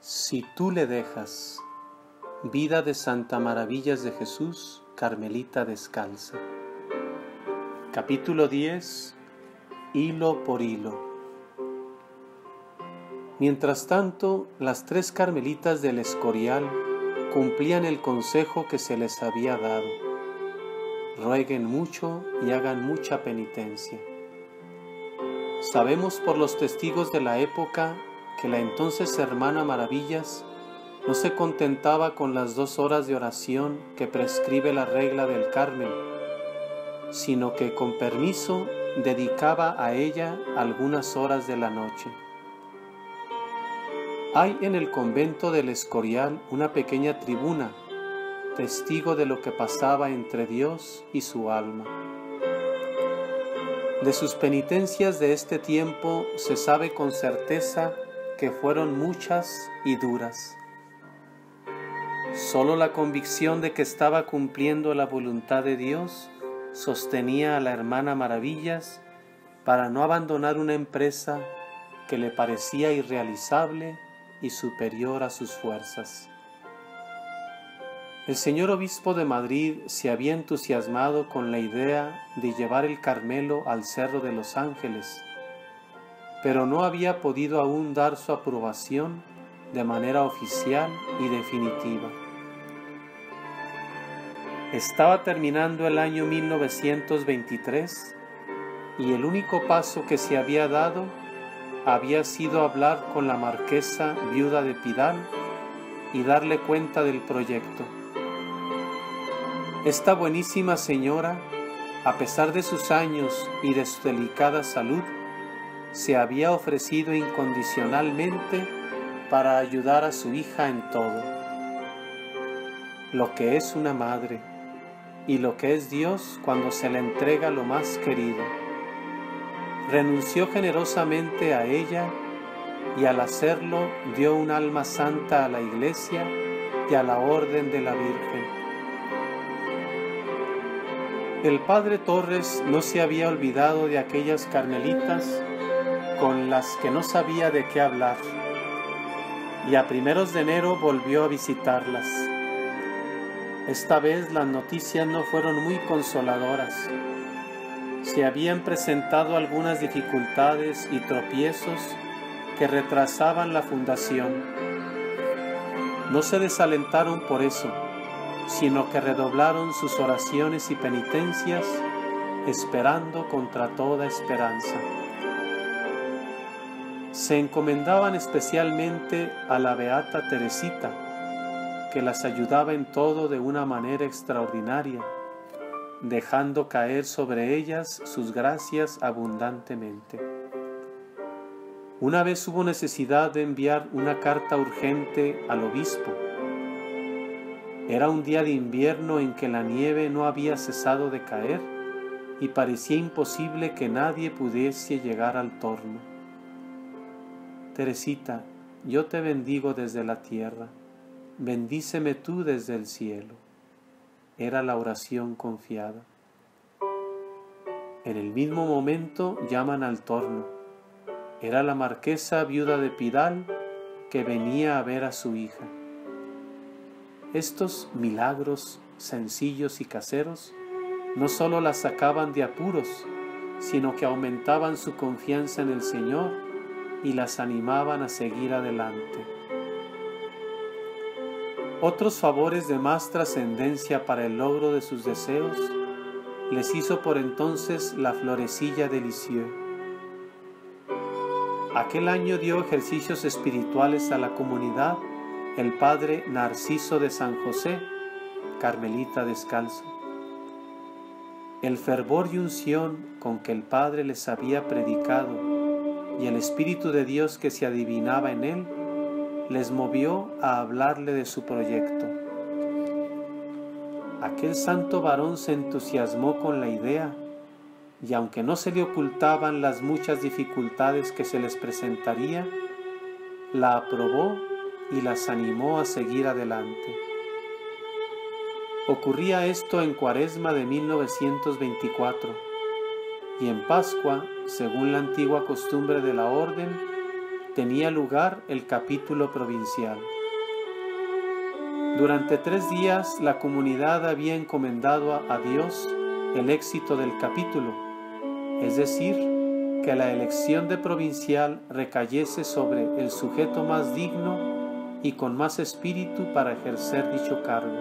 Si tú le dejas. Vida de Santa Maravillas de Jesús, Carmelita Descalza. Capítulo 10. Hilo por hilo. Mientras tanto, las 3 carmelitas del Escorial cumplían el consejo que se les había dado. Rueguen mucho y hagan mucha penitencia. Sabemos por los testigos de la época que la entonces hermana Maravillas no se contentaba con las 2 horas de oración que prescribe la regla del Carmen, sino que con permiso dedicaba a ella algunas horas de la noche. Hay en el convento del Escorial una pequeña tribuna, testigo de lo que pasaba entre Dios y su alma. De sus penitencias de este tiempo se sabe con certeza que fueron muchas y duras. Solo la convicción de que estaba cumpliendo la voluntad de Dios sostenía a la hermana Maravillas para no abandonar una empresa que le parecía irrealizable y superior a sus fuerzas. El señor obispo de Madrid se había entusiasmado con la idea de llevar el Carmelo al Cerro de los Ángeles, pero no había podido aún dar su aprobación de manera oficial y definitiva. Estaba terminando el año 1923 y el único paso que se había dado había sido hablar con la marquesa viuda de Pidal y darle cuenta del proyecto. Esta buenísima señora, a pesar de sus años y de su delicada salud, se había ofrecido incondicionalmente para ayudar a su hija en todo. Lo que es una madre y lo que es Dios cuando se le entrega lo más querido. Renunció generosamente a ella y al hacerlo dio un alma santa a la Iglesia y a la Orden de la Virgen. El padre Torres no se había olvidado de aquellas carmelitas con las que no sabía de qué hablar, y a primeros de enero volvió a visitarlas. Esta vez las noticias no fueron muy consoladoras. Se habían presentado algunas dificultades y tropiezos que retrasaban la fundación. No se desalentaron por eso, sino que redoblaron sus oraciones y penitencias, esperando contra toda esperanza. Se encomendaban especialmente a la beata Teresita, que las ayudaba en todo de una manera extraordinaria, dejando caer sobre ellas sus gracias abundantemente. Una vez hubo necesidad de enviar una carta urgente al obispo. Era un día de invierno en que la nieve no había cesado de caer y parecía imposible que nadie pudiese llegar al torno. Teresita, yo te bendigo desde la tierra, bendíceme tú desde el cielo. Era la oración confiada. En el mismo momento llaman al torno. Era la marquesa viuda de Pidal que venía a ver a su hija. Estos milagros sencillos y caseros no solo la sacaban de apuros, sino que aumentaban su confianza en el Señor y las animaban a seguir adelante. Otros favores de más trascendencia para el logro de sus deseos les hizo por entonces la florecilla de Lisieux. Aquel año dio ejercicios espirituales a la comunidad el padre Narciso de San José, Carmelita Descalzo. El fervor y unción con que el padre les había predicado y el Espíritu de Dios que se adivinaba en él, les movió a hablarle de su proyecto. Aquel santo varón se entusiasmó con la idea, y aunque no se le ocultaban las muchas dificultades que se les presentaría, la aprobó y las animó a seguir adelante. Ocurría esto en Cuaresma de 1924, y en Pascua, según la antigua costumbre de la orden, tenía lugar el capítulo provincial. Durante 3 días la comunidad había encomendado a Dios el éxito del capítulo, es decir, que la elección de provincial recayese sobre el sujeto más digno y con más espíritu para ejercer dicho cargo.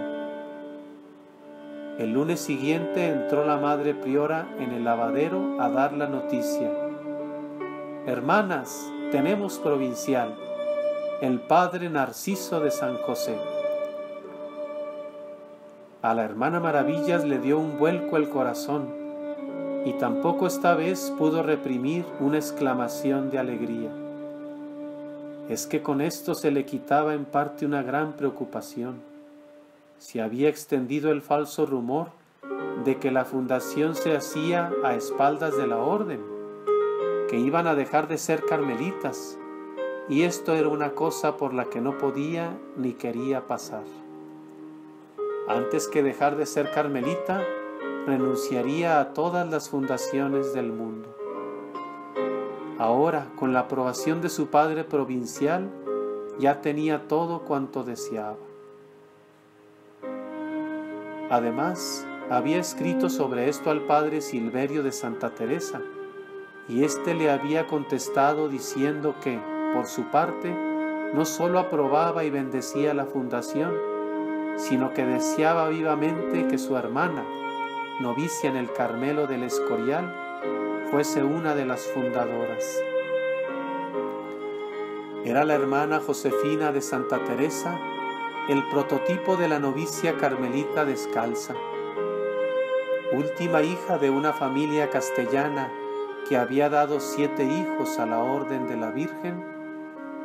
El lunes siguiente entró la madre priora en el lavadero a dar la noticia. Hermanas, tenemos provincial, el padre Narciso de San José. A la hermana Maravillas le dio un vuelco el corazón, y tampoco esta vez pudo reprimir una exclamación de alegría. Es que con esto se le quitaba en parte una gran preocupación. Se había extendido el falso rumor de que la fundación se hacía a espaldas de la orden, que iban a dejar de ser carmelitas, y esto era una cosa por la que no podía ni quería pasar. Antes que dejar de ser carmelita, renunciaría a todas las fundaciones del mundo. Ahora, con la aprobación de su padre provincial, ya tenía todo cuanto deseaba. Además, había escrito sobre esto al padre Silverio de Santa Teresa, y éste le había contestado diciendo que, por su parte, no sólo aprobaba y bendecía la fundación, sino que deseaba vivamente que su hermana, novicia en el Carmelo del Escorial, fuese una de las fundadoras. Era la hermana Josefina de Santa Teresa el prototipo de la novicia carmelita descalza. Última hija de una familia castellana que había dado 7 hijos a la Orden de la Virgen,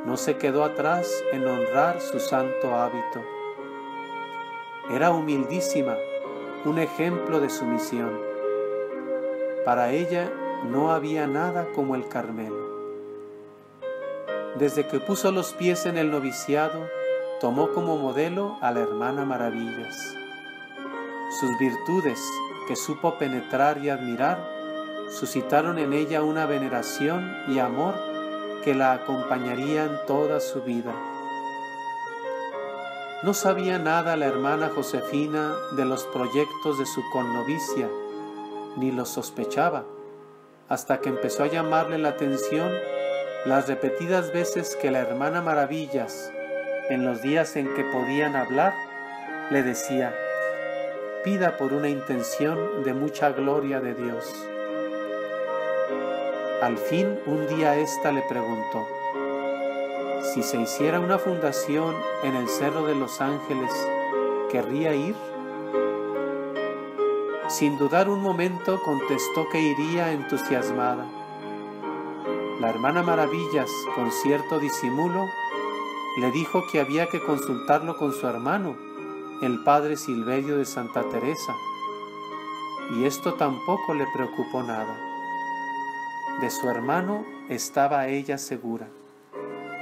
no se quedó atrás en honrar su santo hábito. Era humildísima, un ejemplo de sumisión. Para ella no había nada como el Carmelo. Desde que puso los pies en el noviciado, tomó como modelo a la hermana Maravillas. Sus virtudes, que supo penetrar y admirar, suscitaron en ella una veneración y amor que la acompañarían toda su vida. No sabía nada la hermana Josefina de los proyectos de su connovicia, ni los sospechaba, hasta que empezó a llamarle la atención las repetidas veces que la hermana Maravillas, en los días en que podían hablar, le decía: pida por una intención de mucha gloria de Dios. Al fin, un día ésta le preguntó: si se hiciera una fundación en el Cerro de los Ángeles, ¿querría ir? Sin dudar un momento contestó que iría entusiasmada. La hermana Maravillas, con cierto disimulo, le dijo que había que consultarlo con su hermano, el padre Silverio de Santa Teresa, y esto tampoco le preocupó nada. De su hermano estaba ella segura.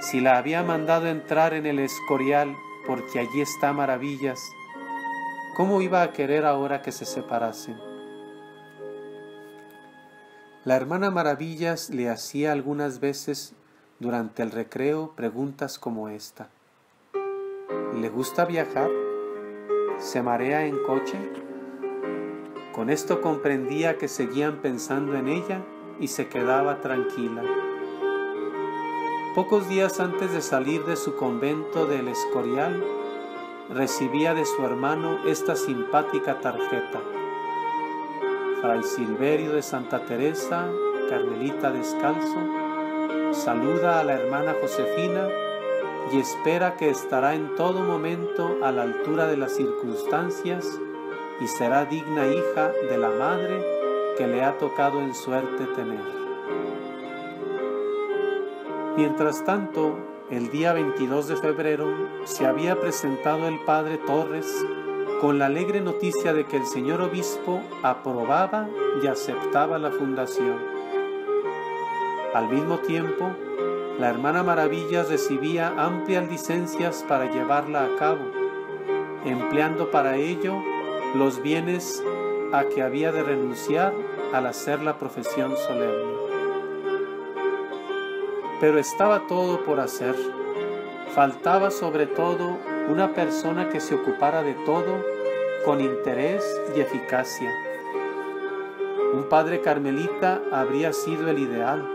Si la había mandado entrar en el Escorial porque allí está Maravillas, ¿cómo iba a querer ahora que se separasen? La hermana Maravillas le hacía algunas veces durante el recreo preguntas como esta: ¿le gusta viajar? ¿Se marea en coche? Con esto comprendía que seguían pensando en ella y se quedaba tranquila. Pocos días antes de salir de su convento del Escorial, recibía de su hermano esta simpática tarjeta: Fray Silverio de Santa Teresa, Carmelita descalzo, saluda a la hermana Josefina y espera que estará en todo momento a la altura de las circunstancias y será digna hija de la madre que le ha tocado en suerte tener. Mientras tanto, el día 22 de febrero se había presentado el padre Torres con la alegre noticia de que el señor obispo aprobaba y aceptaba la fundación. Al mismo tiempo, la hermana Maravillas recibía amplias licencias para llevarla a cabo, empleando para ello los bienes a que había de renunciar al hacer la profesión solemne. pero estaba todo por hacer. Faltaba sobre todo una persona que se ocupara de todo con interés y eficacia. Un padre carmelita habría sido el ideal.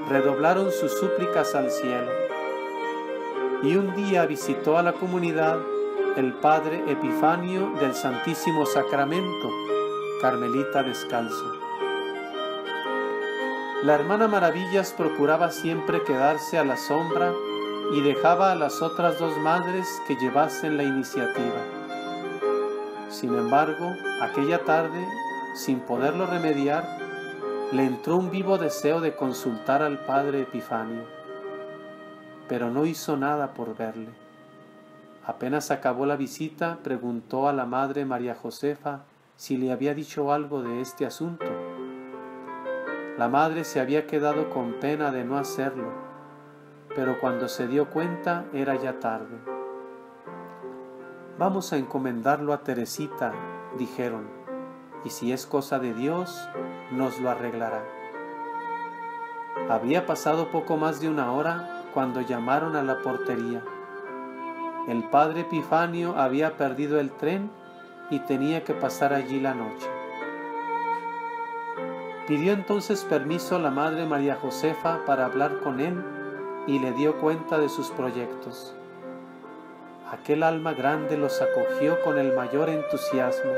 Redoblaron sus súplicas al cielo. Y un día visitó a la comunidad el padre Epifanio del Santísimo Sacramento, carmelita descalzo. La hermana Maravillas procuraba siempre quedarse a la sombra y dejaba a las otras dos madres que llevasen la iniciativa. Sin embargo, aquella tarde, sin poderlo remediar, le entró un vivo deseo de consultar al padre Epifanio, pero no hizo nada por verle. Apenas acabó la visita, preguntó a la madre María Josefa si le había dicho algo de este asunto. La madre se había quedado con pena de no hacerlo, pero cuando se dio cuenta era ya tarde. «Vamos a encomendarlo a Teresita», dijeron, «y si es cosa de Dios, nos lo arreglará». Había pasado poco más de una hora cuando llamaron a la portería. El padre Epifanio había perdido el tren y tenía que pasar allí la noche. Pidió entonces permiso a la madre María Josefa para hablar con él y le dio cuenta de sus proyectos. Aquel alma grande los acogió con el mayor entusiasmo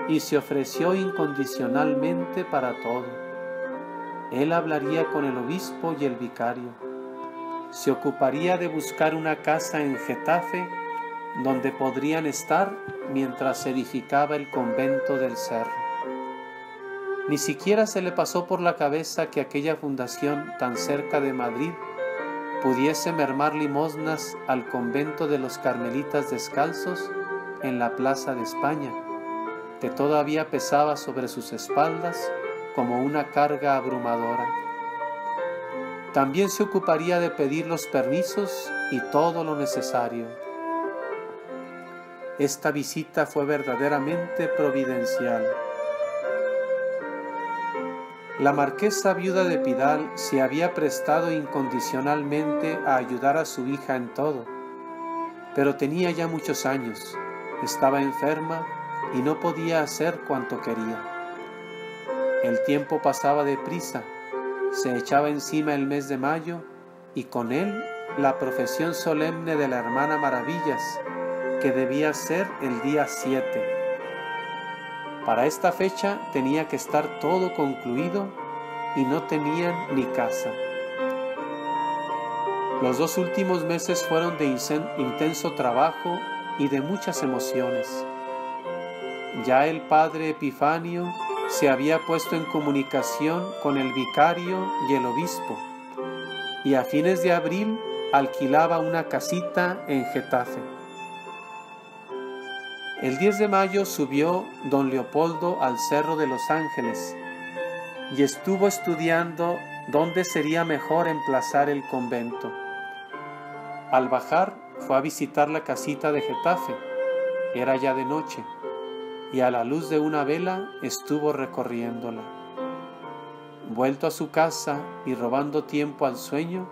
y se ofreció incondicionalmente para todo. Él hablaría con el obispo y el vicario. Se ocuparía de buscar una casa en Getafe donde podrían estar mientras se edificaba el convento del Cerro. Ni siquiera se le pasó por la cabeza que aquella fundación tan cerca de Madrid pudiese mermar limosnas al convento de los Carmelitas Descalzos en la Plaza de España, que todavía pesaba sobre sus espaldas como una carga abrumadora. También se ocuparía de pedir los permisos y todo lo necesario. Esta visita fue verdaderamente providencial. La marquesa viuda de Pidal se había prestado incondicionalmente a ayudar a su hija en todo, pero tenía ya muchos años, estaba enferma y no podía hacer cuanto quería. El tiempo pasaba deprisa, se echaba encima el mes de mayo y con él la profesión solemne de la hermana Maravillas, que debía ser el día 7. Para esta fecha tenía que estar todo concluido y no tenían ni casa. Los 2 últimos meses fueron de intenso trabajo y de muchas emociones. Ya el padre Epifanio se había puesto en comunicación con el vicario y el obispo, y a fines de abril alquilaba una casita en Getafe. El 10 de mayo subió don Leopoldo al Cerro de los Ángeles y estuvo estudiando dónde sería mejor emplazar el convento. Al bajar fue a visitar la casita de Getafe, era ya de noche, y a la luz de una vela estuvo recorriéndola. Vuelto a su casa y robando tiempo al sueño,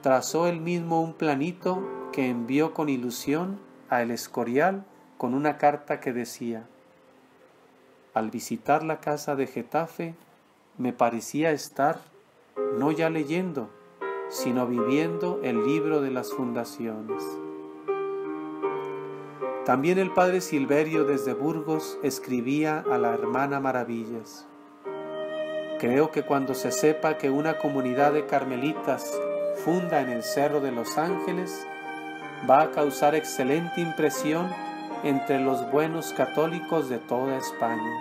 trazó él mismo un planito que envió con ilusión a El Escorial con una carta que decía: «Al visitar la casa de Getafe, me parecía estar, no ya leyendo, sino viviendo el libro de las fundaciones». También el padre Silverio desde Burgos escribía a la hermana Maravillas: «Creo que cuando se sepa que una comunidad de carmelitas funda en el Cerro de los Ángeles, va a causar excelente impresión entre los buenos católicos de toda España».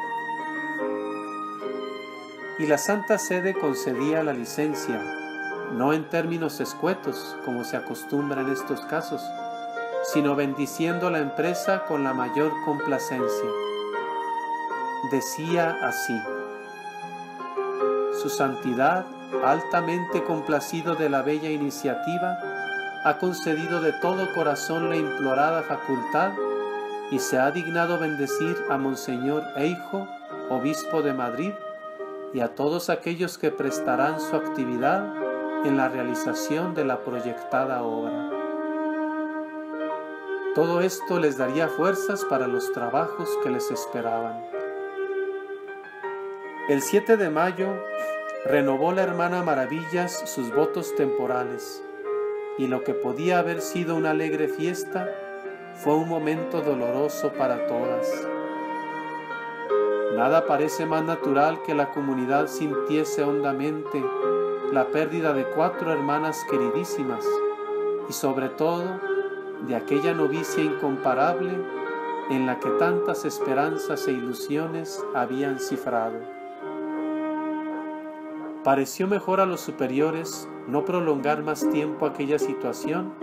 Y la Santa Sede concedía la licencia, no en términos escuetos, como se acostumbra en estos casos, sino bendiciendo la empresa con la mayor complacencia. Decía así: «Su Santidad, altamente complacido de la bella iniciativa, ha concedido de todo corazón la implorada facultad y se ha dignado bendecir a Monseñor Eijo, obispo de Madrid, y a todos aquellos que prestarán su actividad en la realización de la proyectada obra. Todo esto les daría fuerzas para los trabajos que les esperaban. El 7 de mayo renovó la hermana Maravillas sus votos temporales, y lo que podía haber sido una alegre fiesta fue un momento doloroso para todas. Nada parece más natural que la comunidad sintiese hondamente la pérdida de 4 hermanas queridísimas, y sobre todo de aquella novicia incomparable en la que tantas esperanzas e ilusiones habían cifrado. Pareció mejor a los superiores no prolongar más tiempo aquella situación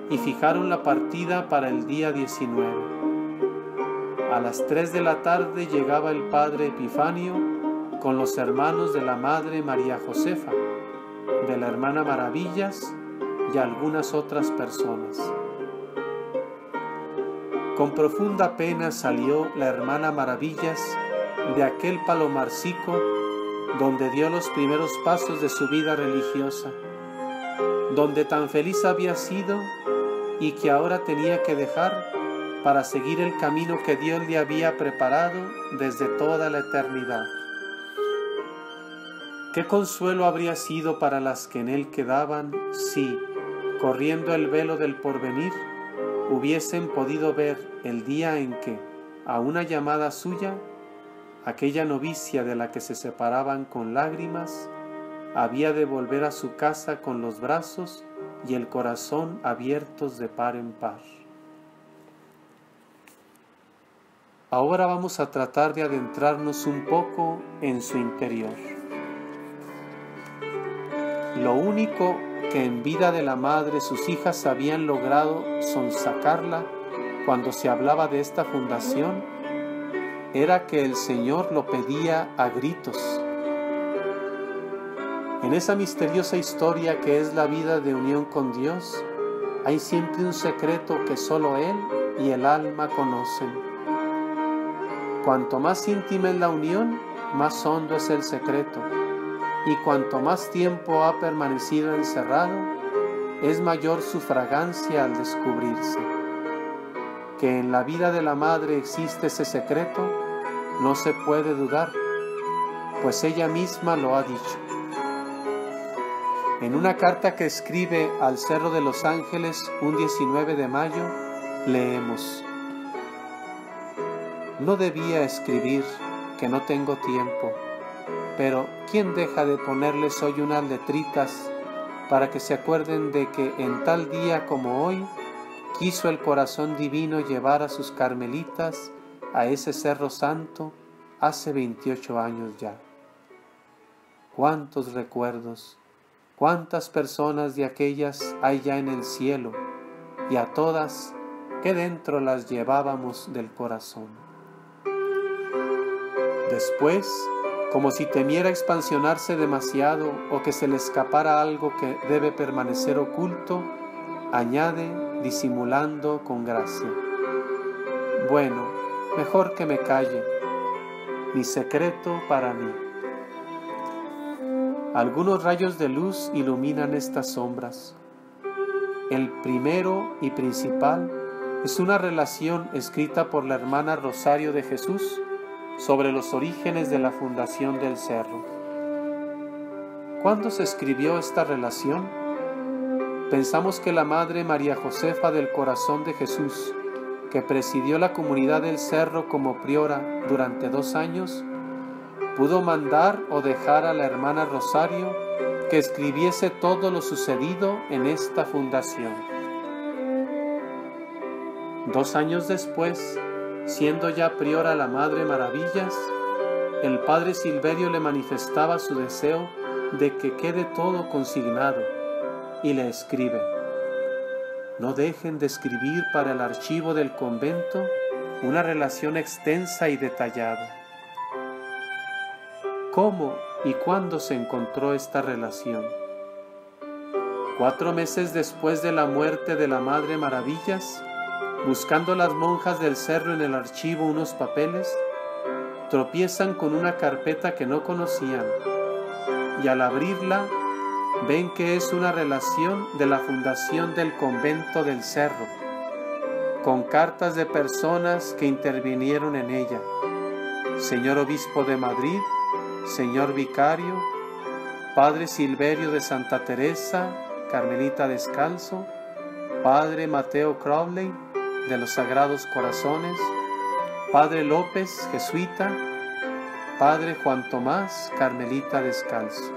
y fijaron la partida para el día 19. A las 3 de la tarde llegaba el padre Epifanio con los hermanos de la madre María Josefa, de la hermana Maravillas y algunas otras personas. Con profunda pena salió la hermana Maravillas de aquel palomarcico donde dio los primeros pasos de su vida religiosa, donde tan feliz había sido y que ahora tenía que dejar para seguir el camino que Dios le había preparado desde toda la eternidad. ¿Qué consuelo habría sido para las que en él quedaban si, corriendo el velo del porvenir, hubiesen podido ver el día en que, a una llamada suya, aquella novicia de la que se separaban con lágrimas, había de volver a su casa con los brazos y el corazón abiertos de par en par? Ahora vamos a tratar de adentrarnos un poco en su interior. Lo único que en vida de la madre sus hijas habían logrado sonsacarla cuando se hablaba de esta fundación era que el Señor lo pedía a gritos. En esa misteriosa historia que es la vida de unión con Dios, hay siempre un secreto que solo Él y el alma conocen. Cuanto más íntima es la unión, más hondo es el secreto, y cuanto más tiempo ha permanecido encerrado, es mayor su fragancia al descubrirse. Que en la vida de la madre existe ese secreto, no se puede dudar, pues ella misma lo ha dicho. En una carta que escribe al Cerro de los Ángeles un 19 de mayo, leemos: no debía escribir que no tengo tiempo, pero ¿quién deja de ponerles hoy unas letritas para que se acuerden de que en tal día como hoy quiso el corazón divino llevar a sus carmelitas a ese Cerro Santo hace 28 años ya? Cuántos recuerdos, cuántas personas de aquellas hay ya en el cielo, y a todas que dentro las llevábamos del corazón. Después, como si temiera expansionarse demasiado o que se le escapara algo que debe permanecer oculto, añade disimulando con gracia: bueno, mejor que me calle, mi secreto para mí. Algunos rayos de luz iluminan estas sombras. El primero y principal es una relación escrita por la hermana Rosario de Jesús sobre los orígenes de la fundación del cerro. ¿Cuándo se escribió esta relación? Pensamos que la madre María Josefa del Corazón de Jesús, que presidió la comunidad del cerro como priora durante 2 años, pudo mandar o dejar a la hermana Rosario que escribiese todo lo sucedido en esta fundación. 2 años después, siendo ya priora la Madre Maravillas, el padre Silverio le manifestaba su deseo de que quede todo consignado y le escribe: no dejen de escribir para el archivo del convento una relación extensa y detallada. ¿Cómo y cuándo se encontró esta relación? 4 meses después de la muerte de la Madre Maravillas, buscando las monjas del cerro en el archivo unos papeles, tropiezan con una carpeta que no conocían, y al abrirla ven que es una relación de la fundación del convento del Cerro, con cartas de personas que intervinieron en ella: señor obispo de Madrid, señor vicario, padre Silverio de Santa Teresa, Carmelita Descalzo, padre Mateo Crowley de los Sagrados Corazones, padre López, jesuita, padre Juan Tomás, Carmelita Descalzo.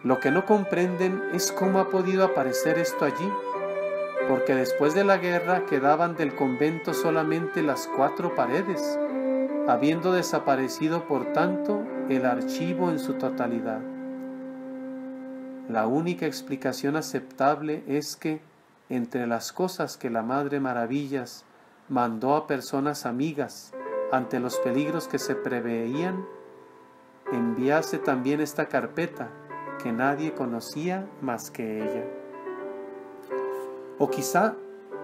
Lo que no comprenden es cómo ha podido aparecer esto allí, porque después de la guerra quedaban del convento solamente las 4 paredes, habiendo desaparecido por tanto el archivo en su totalidad. La única explicación aceptable es que, entre las cosas que la Madre Maravillas mandó a personas amigas ante los peligros que se preveían, enviase también esta carpeta que nadie conocía más que ella. O quizá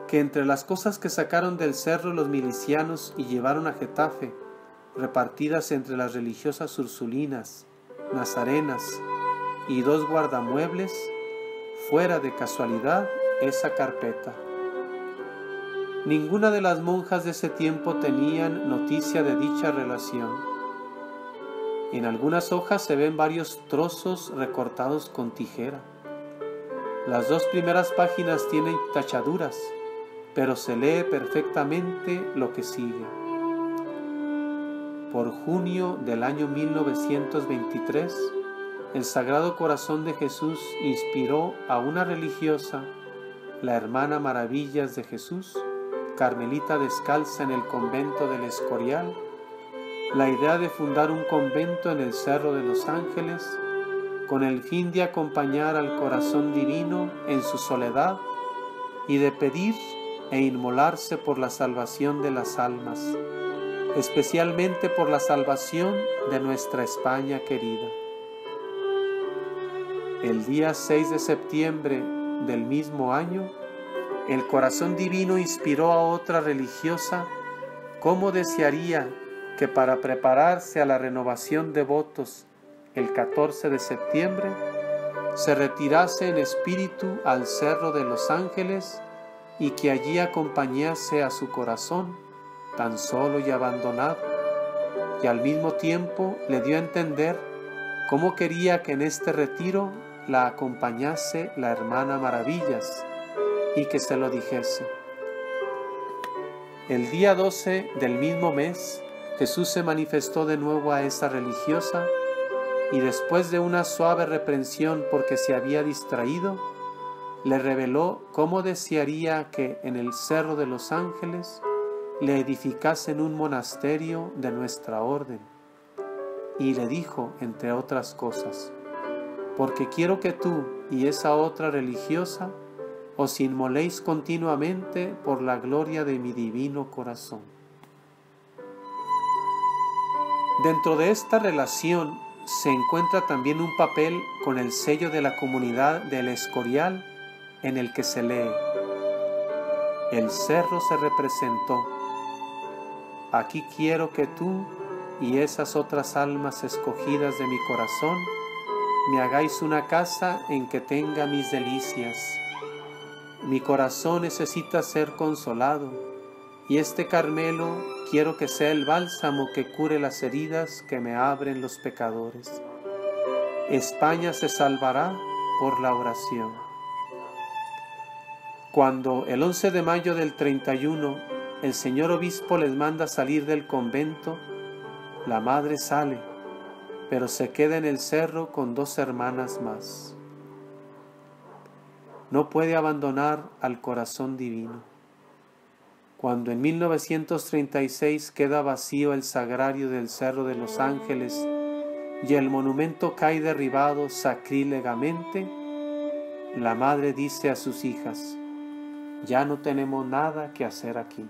que entre las cosas que sacaron del cerro los milicianos y llevaron a Getafe, repartidas entre las religiosas ursulinas, nazarenas y 2 guardamuebles, fuera de casualidad esa carpeta. Ninguna de las monjas de ese tiempo tenían noticia de dicha relación. En algunas hojas se ven varios trozos recortados con tijera. Las 2 primeras páginas tienen tachaduras, pero se lee perfectamente lo que sigue. Por junio del año 1923, el Sagrado Corazón de Jesús inspiró a una religiosa, la hermana Maravillas de Jesús, Carmelita Descalza en el convento del Escorial, la idea de fundar un convento en el Cerro de los Ángeles, con el fin de acompañar al Corazón Divino en su soledad y de pedir e inmolarse por la salvación de las almas, especialmente por la salvación de nuestra España querida. El día 6 de septiembre del mismo año, el Corazón Divino inspiró a otra religiosa cómo desearía que para prepararse a la renovación de votos el 14 de septiembre, se retirase en espíritu al Cerro de los Ángeles y que allí acompañase a su corazón, tan solo y abandonado, y al mismo tiempo le dio a entender cómo quería que en este retiro la acompañase la hermana Maravillas y que se lo dijese. El día 12 del mismo mes, Jesús se manifestó de nuevo a esa religiosa y después de una suave reprensión porque se había distraído, le reveló cómo desearía que en el Cerro de los Ángeles le edificasen un monasterio de nuestra orden. Y le dijo, entre otras cosas: porque quiero que tú y esa otra religiosa os inmoléis continuamente por la gloria de mi divino corazón. Dentro de esta relación se encuentra también un papel con el sello de la comunidad del Escorial, en el que se lee: el cerro se representó. Aquí quiero que tú y esas otras almas escogidas de mi corazón me hagáis una casa en que tenga mis delicias. Mi corazón necesita ser consolado, y este Carmelo quiero que sea el bálsamo que cure las heridas que me abren los pecadores. España se salvará por la oración. Cuando el 11 de mayo del 31 el señor obispo les manda salir del convento, la madre sale, pero se queda en el cerro con 2 hermanas más. No puede abandonar al Corazón Divino. Cuando en 1936 queda vacío el sagrario del Cerro de los Ángeles y el monumento cae derribado sacrílegamente, la madre dice a sus hijas: ya no tenemos nada que hacer aquí.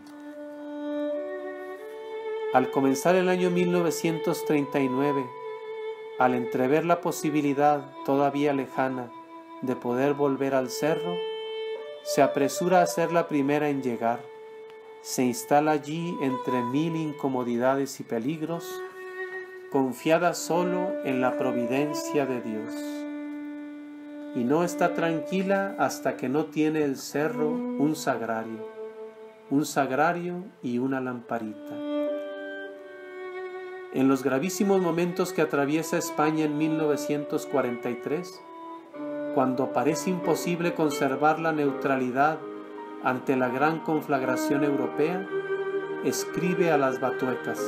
Al comenzar el año 1939, al entrever la posibilidad todavía lejana de poder volver al cerro, se apresura a ser la primera en llegar. Se instala allí entre 1000 incomodidades y peligros, confiada solo en la providencia de Dios. y no está tranquila hasta que no tiene el cerro un sagrario y una lamparita. En los gravísimos momentos que atraviesa España en 1943, cuando parece imposible conservar la neutralidad ante la gran conflagración europea, escribe a las batuecas: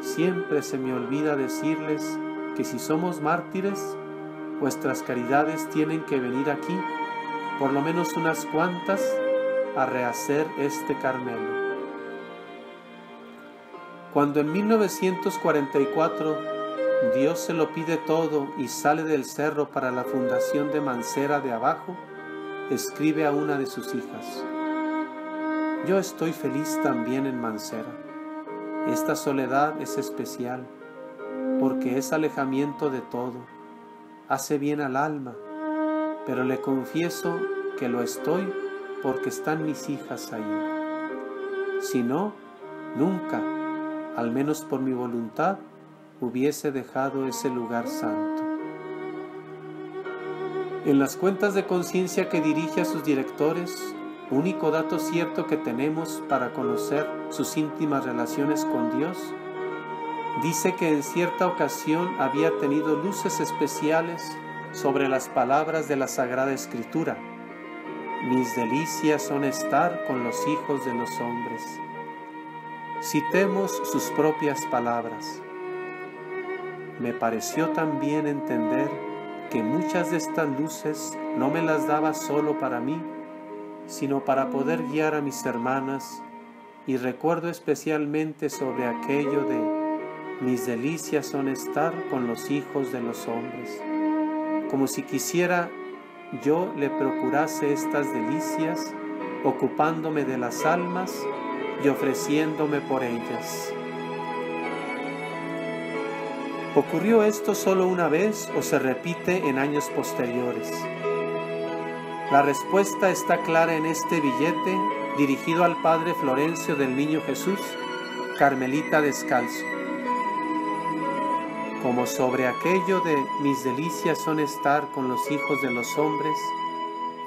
siempre se me olvida decirles que si somos mártires, vuestras caridades tienen que venir aquí, por lo menos unas cuantas, a rehacer este Carmelo. Cuando en 1944 Dios se lo pide todo y sale del cerro para la fundación de Mansera de Abajo, escribe a una de sus hijas: yo estoy feliz también en Mansera. Esta soledad es especial, porque es alejamiento de todo, hace bien al alma, pero le confieso que lo estoy porque están mis hijas ahí. Si no, nunca, al menos por mi voluntad, hubiese dejado ese lugar santo. En las cuentas de conciencia que dirige a sus directores, único dato cierto que tenemos para conocer sus íntimas relaciones con Dios, dice que en cierta ocasión había tenido luces especiales sobre las palabras de la Sagrada Escritura: mis delicias son estar con los hijos de los hombres. Citemos sus propias palabras: me pareció también entender que muchas de estas luces no me las daba solo para mí, sino para poder guiar a mis hermanas, y recuerdo especialmente sobre aquello de mis delicias son estar con los hijos de los hombres, como si quisiera yo le procurase estas delicias, ocupándome de las almas y ofreciéndome por ellas. ¿Ocurrió esto solo una vez o se repite en años posteriores? La respuesta está clara en este billete dirigido al Padre Florencio del Niño Jesús, carmelita descalzo. Como sobre aquello de mis delicias son estar con los hijos de los hombres,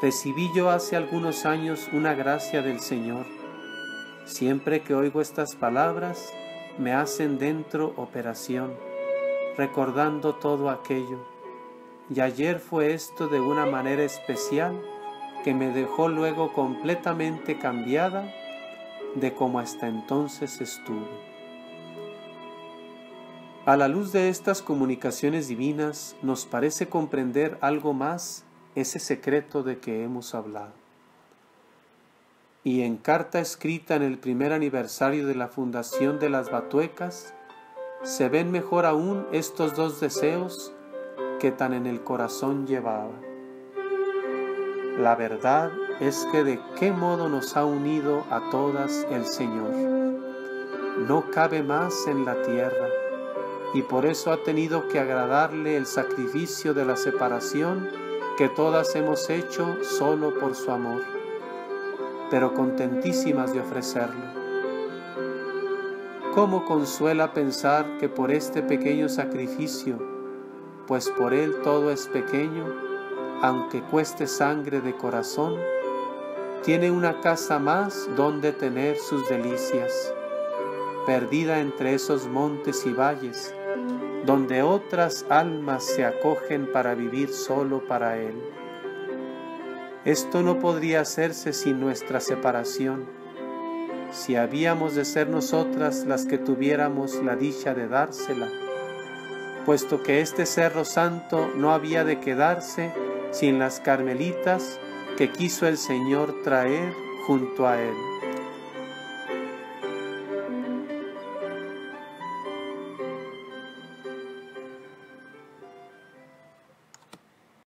recibí yo hace algunos años una gracia del Señor. Siempre que oigo estas palabras, me hacen dentro operación, recordando todo aquello. Y ayer fue esto de una manera especial que me dejó luego completamente cambiada de como hasta entonces estuve. A la luz de estas comunicaciones divinas, nos parece comprender algo más ese secreto de que hemos hablado. Y en carta escrita en el primer aniversario de la fundación de las Batuecas, se ven mejor aún estos dos deseos que tan en el corazón llevaba. La verdad es que de qué modo nos ha unido a todas el Señor. No cabe más en la tierra, y por eso ha tenido que agradarle el sacrificio de la separación que todas hemos hecho solo por su amor, pero contentísimas de ofrecerlo. ¿Cómo consuela pensar que por este pequeño sacrificio, pues por él todo es pequeño, aunque cueste sangre de corazón, tiene una casa más donde tener sus delicias, perdida entre esos montes y valles, donde otras almas se acogen para vivir solo para Él? Esto no podría hacerse sin nuestra separación, si habíamos de ser nosotras las que tuviéramos la dicha de dársela, puesto que este cerro santo no había de quedarse sin las carmelitas que quiso el Señor traer junto a Él.